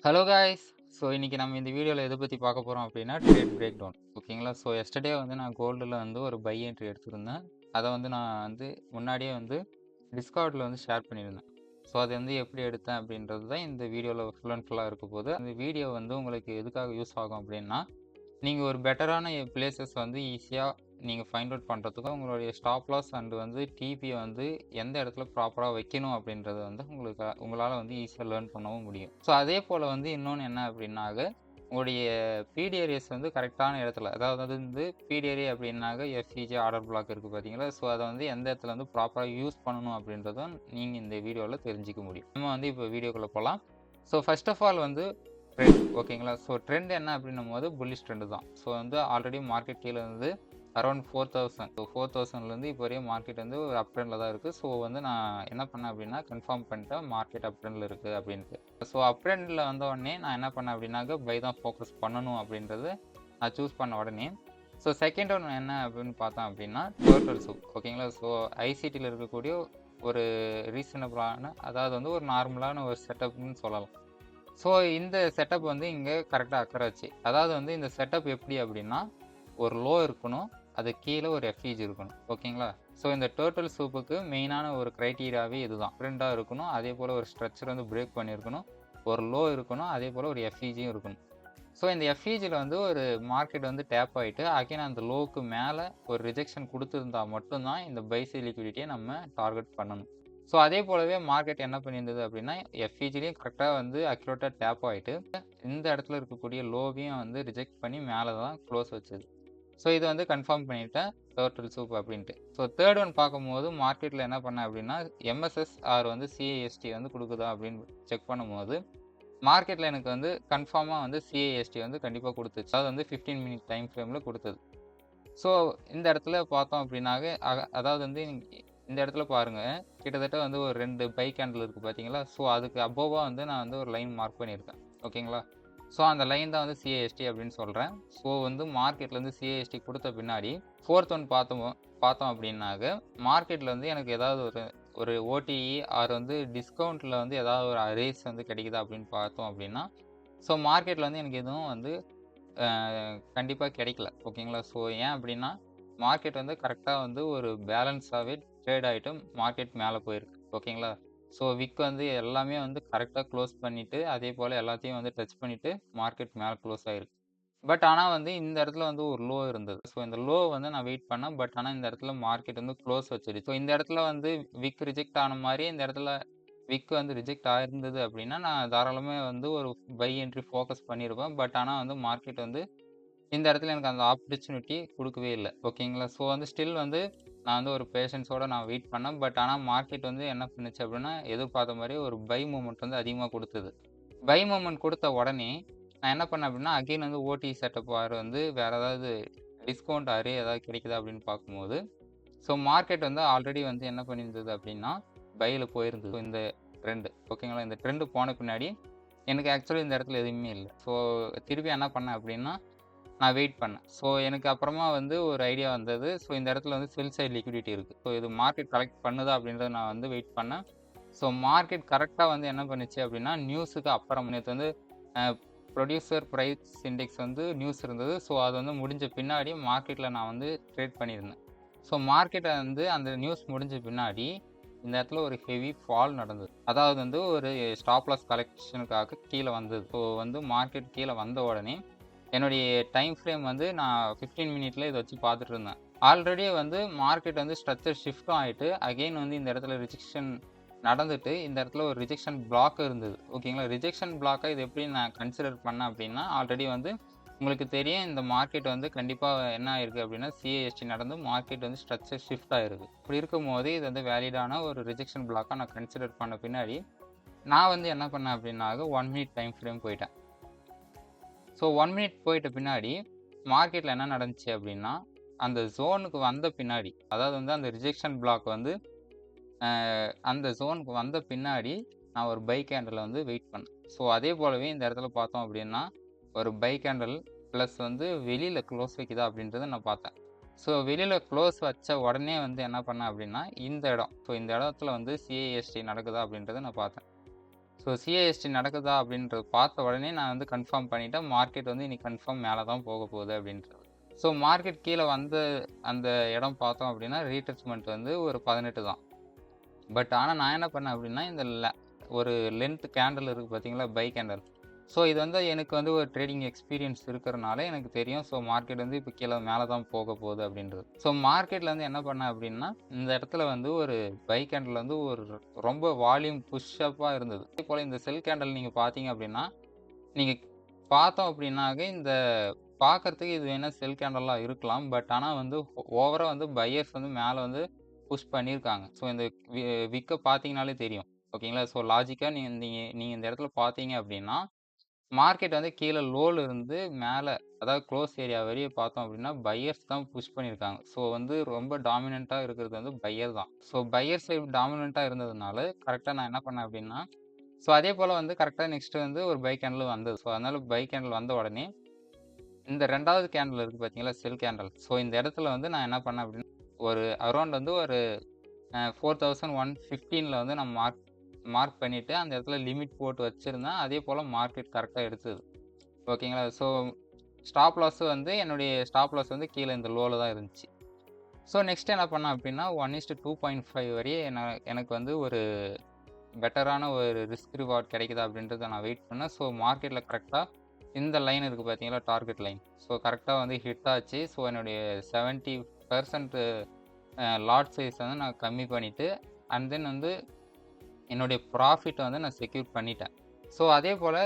Hello guys. So இன்னைக்கு நம்ம இந்த வீடியோவில் எதை பற்றி பார்க்க போகிறோம் அப்படின்னா ட்ரேட் பிரேக் டவுன். ஓகேங்களா? ஸோ எஸ்டர்டே வந்து நான் கோல்டில் வந்து ஒரு பை என்ட்ரி எடுத்திருந்தேன். அதை வந்து நான் வந்து முன்னாடியே வந்து டிஸ்கார்டில் வந்து ஷேர் பண்ணியிருந்தேன். ஸோ அது வந்து எப்படி எடுத்தேன் அப்படின்றது தான் இந்த வீடியோவில் ஃபுல் அண்ட் ஃபுல்லாக இருக்க போது. அந்த வீடியோ வந்து உங்களுக்கு எதுக்காக யூஸ் ஆகும் அப்படின்னா, நீங்கள் ஒரு பெட்டரான பிளேசஸ் வந்து ஈஸியாக நீங்கள் ஃபைண்ட் அவுட் பண்ணுறதுக்கும் உங்களுடைய ஸ்டாப் லாஸ் அண்ட் வந்து டிபியை வந்து எந்த இடத்துல ப்ராப்பராக வைக்கணும் அப்படின்றது வந்து உங்களால் வந்து ஈஸியாக லேர்ன் பண்ணவும் முடியும். ஸோ அதே போல் வந்து இன்னொன்று என்ன அப்படின்னாக, உங்களுடைய பிடிஏரிஎஸ் வந்து கரெக்டான இடத்துல, அதாவது வந்து பிடிஏரியா அப்படின்னாக எஃப்இஜி ஆர்டர் பிளாக் இருக்குது பார்த்தீங்களா? ஸோ அதை வந்து எந்த இடத்துல வந்து ப்ராப்பராக யூஸ் பண்ணணும் அப்படின்றதும் நீங்கள் இந்த வீடியோவில் தெரிஞ்சிக்க முடியும். நம்ம வந்து இப்போ வீடியோக்குள்ளே போகலாம். ஸோ ஃபர்ஸ்ட் ஆஃப் ஆல் வந்து ட்ரெண்ட். ஓகேங்களா? ஸோ ட்ரெண்ட் என்ன அப்படின்னும் போது புல்லிஷ் ட்ரெண்டு தான். ஸோ வந்து ஆல்ரெடி மார்க்கெட் கீழே வந்து அரௌண்ட் 4000. ஸோ 4000லேருந்து இப்போ வரையும் மார்க்கெட் வந்து ஒரு அப் ட்ரெண்டில் தான் இருக்குது. ஸோ வந்து நான் என்ன பண்ணேன் அப்படின்னா கன்ஃபார்ம் பண்ணிட்டேன் மார்க்கெட் அப் ட்ரெண்டில் இருக்குது அப்படின்ட்டு. ஸோ அப் ட்ரெண்டில் வந்த உடனே நான் என்ன பண்ணேன் அப்படின்னாக்க பை தான் ஃபோக்கஸ் பண்ணணும் அப்படின்றது நான் சூஸ் பண்ண உடனே. ஸோ செகண்ட் ஒன் என்ன அப்படின்னு பார்த்தோம் அப்படின்னா டோட்டல் சூப். ஓகேங்களா? ஸோ ஐசிடியில் இருக்கக்கூடிய ஒரு ரீசனபிளான, அதாவது வந்து ஒரு நார்மலான ஒரு செட்டப்னு சொல்லலாம். ஸோ இந்த செட்டப் வந்து இங்கே கரெக்டாக அக்கறாச்சு. அதாவது வந்து இந்த செட்டப் எப்படி அப்படின்னா, ஒரு லோ இருக்கணும், அது கீழே ஒரு எஃப்இஜி இருக்கணும். ஓகேங்களா? ஸோ இந்த டோட்டல் சூப்புக்கு மெயினான ஒரு க்ரைட்டீரியாவே இதுதான். ப்ரிண்டாக இருக்கணும், அதே போல் ஒரு ஸ்ட்ரக்சர் வந்து பிரேக் பண்ணியிருக்கணும், ஒரு லோ இருக்கணும், அதே போல் ஒரு எஃப்இஜியும் இருக்கணும். ஸோ இந்த எஃப்இஜியில் வந்து ஒரு மார்க்கெட் வந்து டேப் ஆகிட்டு அகைன் அந்த லோவுக்கு மேலே ஒரு ரிஜெக்ஷன் கொடுத்துருந்தா மட்டும்தான் இந்த பைசி லிக்விடிட்டியை நம்ம டார்கெட் பண்ணணும். ஸோ அதே போலவே மார்க்கெட் என்ன பண்ணியிருந்தது அப்படின்னா எஃப்இஜிலையும் கரெக்டாக வந்து அக்யூரேட்டாக டேப் ஆகிட்டு இந்த இடத்துல இருக்கக்கூடிய லோவையும் வந்து ரிஜெக்ட் பண்ணி மேலே தான் க்ளோஸ் வச்சது. ஸோ இதை வந்து கன்ஃபார்ம் பண்ணிட்டேன் டோட்டல் சூப் அப்படின்ட்டு. ஸோ தேர்ட் ஒன் பார்க்கும்போது மார்க்கெட்டில் என்ன பண்ணேன் அப்படின்னா எம்எஸ்எஸ் ஆர் வந்து சிஏஎஸ்டி வந்து கொடுக்குதா அப்படின்னு செக் பண்ணும்போது மார்க்கெட்டில் எனக்கு வந்து கன்ஃபார்மாக வந்து சிஏஎஸ்டி வந்து கண்டிப்பாக கொடுத்துச்சு. அது வந்து 15 மினிட் டைம் ஃப்ரேமில் கொடுத்தது. ஸோ இந்த இடத்துல பார்த்தோம் அப்படின்னாக அதாவது வந்து இந்த இடத்துல பாருங்கள், கிட்டத்தட்ட வந்து ஒரு 2 பை கேண்டில் இருக்குது பார்த்தீங்களா? ஸோ அதுக்கு அபோவாக வந்து நான் வந்து ஒரு லைன் மார்க் பண்ணியிருக்கேன். ஓகேங்களா? ஸோ அந்த லைன் தான் வந்து சிஏஎஸ்டி அப்படின்னு சொல்கிறேன். ஸோ வந்து மார்க்கெட்லேருந்து சிஏஎஸ்டி கொடுத்த பின்னாடி ஃபோர்த் ஒன் பார்த்தோம் அப்படின்னாக்க மார்க்கெட்டில் வந்து எனக்கு ஏதாவது ஒரு ஓடிஇ ஆர் வந்து டிஸ்கவுண்ட்டில் வந்து ஏதாவது ஒரு ரேஸ் வந்து கிடைக்குதா அப்படின்னு பார்த்தோம் அப்படின்னா, ஸோ மார்க்கெட்டில் வந்து எனக்கு எதுவும் வந்து கண்டிப்பாக கிடைக்கல. ஓகேங்களா? ஸோ ஏன் அப்படின்னா மார்க்கெட் வந்து கரெக்டாக வந்து ஒரு பேலன்ஸாகவே ட்ரேட் ஆகிட்டு மார்க்கெட் மேலே போயிருக்கு. ஓகேங்களா? ஸோ விக் வந்து எல்லாமே வந்து கரெக்டாக க்ளோஸ் பண்ணிவிட்டு அதே போல் எல்லாத்தையும் வந்து டச் பண்ணிவிட்டு மார்க்கெட் மேலே க்ளோஸ் ஆகிருக்கு. பட் ஆனால் வந்து இந்த இடத்துல வந்து ஒரு லோ இருந்தது. ஸோ இந்த லோ வந்து நான் வெயிட் பண்ணேன். பட் ஆனால் இந்த இடத்துல மார்க்கெட் வந்து க்ளோஸ் வச்சிருச்சு. ஸோ இந்த இடத்துல வந்து விக் ரிஜெக்ட் ஆன மாதிரி இந்த இடத்துல விக் வந்து ரிஜெக்ட் ஆயிருந்தது அப்படின்னா நான் தாராளமாக வந்து ஒரு பை என்ட்ரி ஃபோக்கஸ் பண்ணியிருப்பேன். பட் ஆனால் வந்து மார்க்கெட் வந்து இந்த இடத்துல எனக்கு அந்த ஆப்பர்ச்சுனிட்டி கொடுக்கவே இல்லை. ஓகேங்களா? ஸோ வந்து ஸ்டில் வந்து நான் வந்து ஒரு பேஷன்ஸோடு நான் வெயிட் பண்ணேன். பட் ஆனால் மார்க்கெட் வந்து என்ன பண்ணுச்சு அப்படின்னா எதிர்பார்த்த மாதிரி ஒரு பை மூமெண்ட் வந்து அதிகமாக கொடுத்தது. பை மூமெண்ட் கொடுத்த உடனே நான் என்ன பண்ணேன் அப்படின்னா அகெயின் வந்து ஓடி செட்டப் ஆர் வந்து வேறு ஏதாவது டிஸ்கவுண்ட் ஆறு ஏதாவது கிடைக்குதா அப்படின்னு பார்க்கும்போது, ஸோ மார்க்கெட் வந்து ஆல்ரெடி வந்து என்ன பண்ணியிருந்தது அப்படின்னா பையில் போயிருந்தது இந்த ட்ரெண்டு. ஓகேங்களா? இந்த ட்ரெண்டு போன பின்னாடி எனக்கு ஆக்சுவலி இந்த இடத்துல எதுவுமே இல்லை. ஸோ திருப்பி என்ன பண்ணேன் அப்படின்னா நான் வெயிட் பண்ணேன். ஸோ எனக்கு அப்புறமா வந்து ஒரு ஐடியா வந்தது. ஸோ இந்த இடத்துல வந்து செல் சைட் லிக்விடிட்டி இருக்குது. ஸோ இது மார்க்கெட் கலெக்ட் பண்ணுதா அப்படின்றத நான் வந்து வெயிட் பண்ணேன். ஸோ மார்க்கெட் கரெக்டாக வந்து என்ன பண்ணுச்சு அப்படின்னா நியூஸுக்கு அப்புறம் நேற்று வந்து ப்ரொடியூசர் ப்ரைஸ் இண்டெக்ஸ் வந்து நியூஸ் இருந்தது. ஸோ அது வந்து முடிஞ்ச பின்னாடி மார்க்கெட்டில் நான் வந்து ட்ரேட் பண்ணியிருந்தேன். ஸோ மார்க்கெட்டை வந்து அந்த நியூஸ் முடிஞ்ச பின்னாடி இந்த இடத்துல ஒரு ஹெவி ஃபால் நடந்தது. அதாவது வந்து ஒரு ஸ்டாப் லாஸ் கலெக்ஷனுக்காக கீழே வந்தது. ஸோ வந்து மார்க்கெட் கீழே வந்த உடனே என்னுடைய டைம் ஃப்ரேம் வந்து நான் 15 மினிட்ல இதை வச்சு பார்த்துட்டு இருந்தேன். ஆல்ரெடி வந்து மார்க்கெட் வந்து ஸ்ட்ரக்சர் ஷிஃப்ட்டும் ஆகிட்டு அகெயின் வந்து இந்த இடத்துல ரிஜெக்ஷன் நடந்துட்டு இந்த இடத்துல ஒரு ரிஜெக்ஷன் பிளாக் இருந்தது. ஓகேங்களா? ரிஜெக்ஷன் பிளாக்கை இது எப்படி நான் கன்சிடர் பண்ணேன் அப்படின்னா ஆல்ரெடி வந்து உங்களுக்கு தெரியும் இந்த மார்க்கெட் வந்து கண்டிப்பாக என்ன ஆயிருக்கு அப்படின்னா சிஏஎஸ்டி நடந்து மார்க்கெட் வந்து ஸ்ட்ரக்சர் ஷிஃப்ட் ஆகிருக்கு. இப்படி இருக்கும்போது இது வந்து வேலிடான ஒரு ரிஜெக்ஷன் பிளாக்காக நான் கன்சிடர் பண்ண பின்னாடி நான் வந்து என்ன பண்ணேன் அப்படின்னாக்க 1 மினிட் டைம் ஃப்ரேம் போயிட்டேன். ஸோ 1 மினிட் போயிட்ட பின்னாடி மார்க்கெட்டில் என்ன நடந்துச்சு அப்படின்னா அந்த ஜோனுக்கு வந்த பின்னாடி, அதாவது வந்து அந்த ரிஜெக்ஷன் பிளாக் வந்து அந்த ஜோனுக்கு வந்த பின்னாடி நான் ஒரு பை கேண்டில் வந்து வெயிட் பண்ணேன். ஸோ அதே போலவே இந்த இடத்துல பார்த்தோம் அப்படின்னா ஒரு பை கேண்டில் ப்ளஸ் வந்து வெளியில் க்ளோஸ் வைக்குதா அப்படின்றத நான் பார்த்தேன். ஸோ வெளியில் க்ளோஸ் வச்ச உடனே வந்து என்ன பண்ணேன் அப்படின்னா இந்த இடம், ஸோ இந்த இடத்துல வந்து சிஏஎஸ்டி நடக்குதா அப்படின்றத நான் பார்த்தேன். ஸோ ஸோ சிஏஎஸ்டி நடக்குதா அப்படின்றத பார்த்த உடனே நான் வந்து கன்ஃபார்ம் பண்ணிட்டேன். மார்க்கெட் வந்து இன்னைக்கு கன்ஃபார்ம் மேல தான் போக போகுது அப்படின்றது. ஸோ மார்க்கெட் கீழ வந்த அந்த இடம் பார்த்தோம் அப்படின்னா, ரீட்ரேஸ்மென்ட் வந்து ஒரு 18 தான். பட் ஆனா நான் என்ன பண்ணேன் அப்படின்னா, இந்த ஒரு லென்த் கேண்டில் இருக்கு பார்த்தீங்களா? By candle. ஸோ இது வந்து எனக்கு வந்து ஒரு ட்ரேடிங் எக்ஸ்பீரியன்ஸ் இருக்கிறனால எனக்கு தெரியும். ஸோ மார்க்கெட் வந்து இப்போ கீழ மேல தான் போக போகுது அப்படின்றது. ஸோ மார்க்கெட்ல வந்து என்ன பண்ணேன் அப்படின்னா, இந்த இடத்துல வந்து ஒரு பை கேண்டில் வந்து ஒரு ரொம்ப வால்யூம் புஷ் அப்பா இருந்தது. அதேபோல இந்த செல் கேண்டில் நீங்க பார்த்தீங்க அப்படின்னா, நீங்க பார்த்தோம் அப்படின்னாக்க இந்த பார்க்கறதுக்கு இது வேணா செல் கேண்டலா இருக்கலாம். பட் ஆனா வந்து ஓவரா வந்து பையர்ஸ் வந்து மேல வந்து புஷ் பண்ணியிருக்காங்க. ஸோ இந்த விக்க பார்த்தீங்கனாலே தெரியும். ஓகேங்களா? ஸோ லாஜிக்கா நீங்க நீங்க நீங்க இந்த இடத்துல பார்த்தீங்க அப்படின்னா, மார்க்கெட் வந்து கீழ லோல இருந்து மேல அதாவது குளோஸ் ஏரியா வரைய பார்த்தோம் அப்படின்னா, பையர்ஸ் தான் புஷ் பண்ணியிருக்காங்க. ஸோ வந்து ரொம்ப டாமினன்ட்டா இருக்கிறது வந்து பையர் தான். ஸோ பையர் சைடு டாமினன்ட்டா இருந்ததுனால, கரெக்ட்டா நான் என்ன பண்ணேன் அப்படின்னா, ஸோ அதேபோல வந்து கரெக்ட்டா நெக்ஸ்ட் வந்து ஒரு பை கேண்டில் வந்தது. ஸோ அதனால பை கேண்டில் வந்த உடனே, இந்த 2வது கேண்டில் இருக்கு பார்த்தீங்களா? செல் கேண்டில். ஸோ இந்த இடத்துல வந்து நான் என்ன பண்ணேன் அப்படின்னா, ஒரு அரவுண்ட் வந்து ஒரு 4115ல வந்து நான் மார்க் பண்ணிட்டு, அந்த இடத்துல லிமிட் போட்டு வச்சிருந்தேன். அதேபோல மார்க்கெட் கரெக்ட்டா எடுத்தது. ஓகேங்களா? ஸோ ஸ்டாப் லாஸ் வந்து என்னுடைய ஸ்டாப் லாஸ் வந்து கீழ இந்த லோல தான் இருந்துச்சு. ஸோ நெக்ஸ்ட் என்ன பண்ணேன் அப்படின்னா, 1:2.5 வரைய எனக்கு வந்து ஒரு பெட்டரான ஒரு ரிஸ்க் ரிவார்ட் கிடைக்குதா அப்படின்றத நான் வெயிட் பண்ணேன். ஸோ மார்க்கெட்ல கரெக்ட்டா இந்த லைன் இருக்கு பார்த்தீங்களா? Target line. ஸோ கரெக்ட்டா வந்து ஹிட் ஆச்சு. ஸோ என்னுடைய 70% லாட் சைஸ் வந்து நான் கம்மி பண்ணிட்டு, அண்ட் தென் வந்து என்னுடைய ப்ராஃபிட் வந்து நான் செக்யூர் பண்ணிட்டேன். ஸோ அதேபோல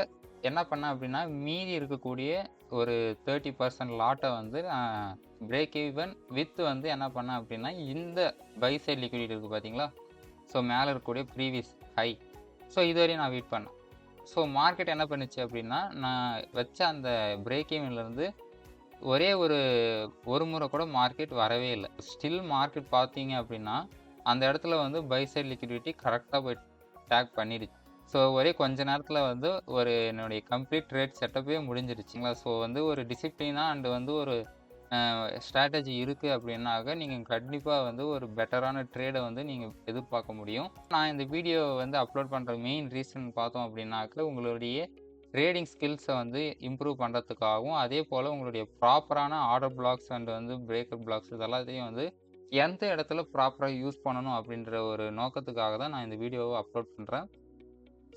என்ன பண்ணேன் அப்படின்னா, மீதி இருக்கக்கூடிய ஒரு 30% லாட்ட வந்து நான் பிரேக் ஈவன் வித் வந்து என்ன பண்ணேன் அப்படின்னா, இந்த பை சைட் லிக்விடிட்டி இருக்கு பார்த்தீங்களா? ஸோ மேல இருக்கக்கூடிய ப்ரீவியஸ் ஹை. ஸோ இதுவரையும் நான் வெயிட் பண்ணேன். ஸோ மார்க்கெட் என்ன பண்ணுச்சு அப்படின்னா, நான் வச்ச அந்த பிரேக் ஈவன்லேருந்து ஒரே ஒரு முறை கூட மார்க்கெட் வரவே இல்ல. ஸ்டில் மார்க்கெட் பார்த்தீங்க அப்படின்னா, அந்த இடத்துல வந்து பை சைட் லிக்விடிட்டி கரெக்ட்டா போய் டேக் பண்ணிடுச்சு. ஸோ ஒரே கொஞ்ச நேரத்துல வந்து என்னுடைய கம்ப்ளீட் ட்ரேட் செட்டப்பே முடிஞ்சிருச்சுங்களா. ஸோ வந்து ஒரு டிசிப்ளினா அண்ட் வந்து ஒரு ஸ்ட்ராட்டஜி இருக்கு அப்படின்னாக்க, நீங்க கண்டிப்பா வந்து ஒரு பெட்டரான ட்ரேட வந்து நீங்க எதிர்பார்க்க முடியும். நான் இந்த வீடியோ வந்து அப்லோட் பண்ற மெயின் ரீசன் பார்த்தோம் அப்படின்னாக்க, உங்களுடைய ட்ரேடிங் ஸ்கில்ஸை வந்து இம்ப்ரூவ் பண்ணுறதுக்காகவும், அதே போல் உங்களுடைய ப்ராப்பரான ஆர்டர் பிளாக்ஸ் அண்ட் வந்து பிரேக்கர் பிளாக்ஸ் இது எல்லாத்தையும் வந்து எந்த இடத்துல ப்ராப்பராக யூஸ் பண்ணணும் அப்படின்ற ஒரு நோக்கத்துக்காக தான் நான் இந்த வீடியோவை அப்லோட் பண்ணுறேன்.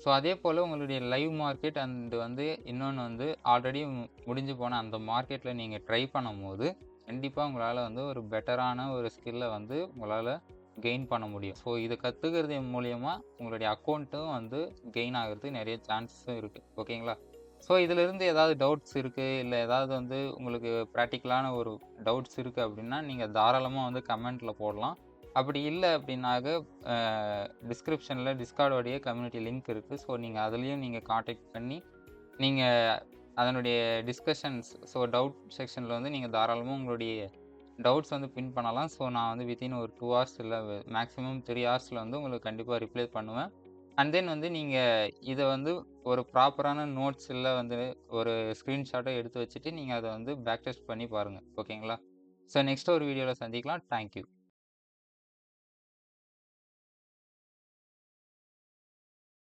ஸோ அதே போல் உங்களுடைய லைவ் மார்க்கெட் அண்ட் வந்து இன்னொன்று வந்து ஆல்ரெடி முடிஞ்சு போன அந்த மார்க்கெட்டில் நீங்கள் ட்ரை பண்ணும்போது, கண்டிப்பாக உங்களால் வந்து ஒரு பெட்டரான ஒரு ஸ்கில்லை வந்து உங்களால் கெயின் பண்ண முடியும். ஸோ இதை கற்றுக்கிறது மூலியமாக உங்களுடைய அக்கௌண்ட்டும் வந்து கெயின் ஆகிறதுக்கு நிறைய சான்சஸும் இருக்குது. ஓகேங்களா? ஸோ இதிலிருந்து ஏதாவது டவுட்ஸ் இருக்குது, இல்லை ஏதாவது வந்து உங்களுக்கு ப்ராக்டிக்கலான ஒரு டவுட்ஸ் இருக்குது அப்படின்னா, நீங்கள் தாராளமாக வந்து கமெண்ட்டில் போடலாம். அப்படி இல்லை அப்படின்னாக்க டிஸ்கிரிப்ஷனில் டிஸ்கார்டோடைய கம்யூனிட்டி லிங்க் இருக்குது. ஸோ நீங்கள் அதுலேயும் நீங்கள் காண்டாக்ட் பண்ணி நீங்கள் அதனுடைய டிஸ்கஷன்ஸ் டவுட் செக்ஷனில் வந்து நீங்கள் தாராளமாக உங்களுடைய டவுட்ஸ் வந்து பின் பண்ணலாம். ஸோ நான் வந்து வித்தின் ஒரு 2 ஹவர்ஸ் இல்லை மேக்ஸிமம் 3 ஹவர்ஸில் வந்து உங்களுக்கு கண்டிப்பாக ரிப்ளை பண்ணுவேன். அண்ட் தென் வந்து நீங்கள் இதை வந்து ஒரு ப்ராப்பரான நோட்ஸ் இல்லை வந்து ஒரு ஸ்க்ரீன்ஷாட்டை எடுத்து வச்சுட்டு நீங்கள் அதை வந்து பேக் டெஸ்ட் பண்ணி பாருங்கள். ஓகேங்களா? ஸோ நெக்ஸ்ட் ஒரு வீடியோவில் சந்திக்கலாம். தேங்க்யூ.